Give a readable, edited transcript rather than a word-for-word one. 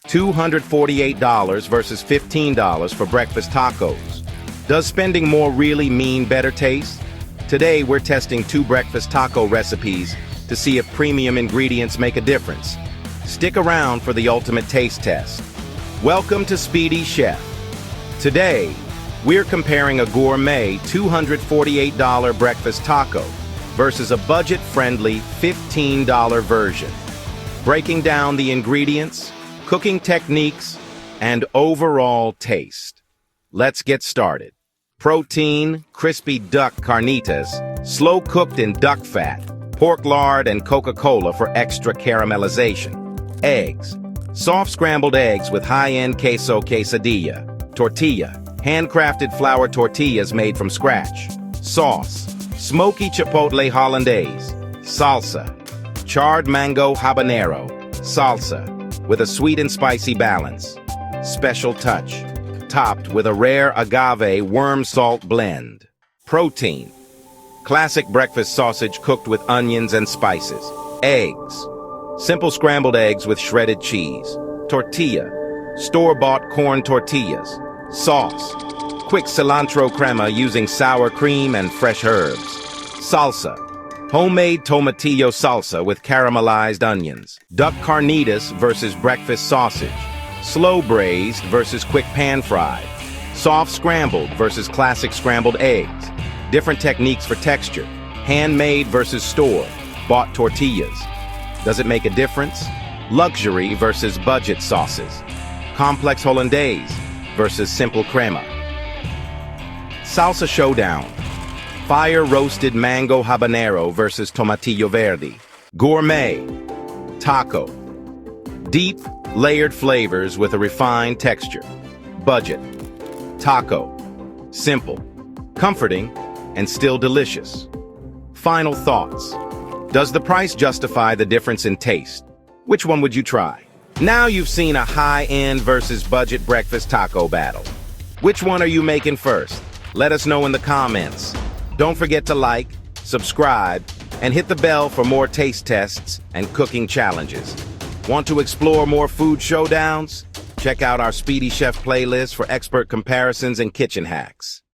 $248 versus $15 for breakfast tacos. Does spending more really mean better taste? Today, we're testing 2 breakfast taco recipes to see if premium ingredients make a difference. Stick around for the ultimate taste test. Welcome to Speedy Chef. Today, we're comparing a gourmet $248 breakfast taco versus a budget-friendly $15 version. Breaking down the ingredients, cooking techniques, and overall taste. Let's get started. Protein, crispy duck carnitas, slow-cooked in duck fat, pork lard, and Coca-Cola for extra caramelization. Eggs. Soft-scrambled eggs with high-end queso quesadilla. Tortilla. Handcrafted flour tortillas made from scratch. Sauce. Smoky chipotle hollandaise. Salsa. Charred mango habanero. Salsa. With a sweet and spicy balance. Special touch. Topped with a rare agave worm salt blend. Protein. Classic breakfast sausage cooked with onions and spices. Eggs. Simple scrambled eggs with shredded cheese. Tortilla. Store-bought corn tortillas. Sauce. Quick cilantro crema using sour cream and fresh herbs. Salsa. Homemade tomatillo salsa with caramelized onions. Duck carnitas versus breakfast sausage. Slow braised versus quick pan fried. Soft scrambled versus classic scrambled eggs. Different techniques for texture. Handmade versus store-bought tortillas. Does it make a difference? Luxury versus budget sauces. Complex hollandaise versus simple crema. Salsa showdown. Fire-roasted mango habanero versus tomatillo verde. Gourmet. Taco. Deep, layered flavors with a refined texture. Budget. Taco. Simple. Comforting, and still delicious. Final thoughts. Does the price justify the difference in taste? Which one would you try? Now you've seen a high-end versus budget breakfast taco battle. Which one are you making first? Let us know in the comments. Don't forget to like, subscribe, and hit the bell for more taste tests and cooking challenges. Want to explore more food showdowns? Check out our Speedy Chef playlist for expert comparisons and kitchen hacks.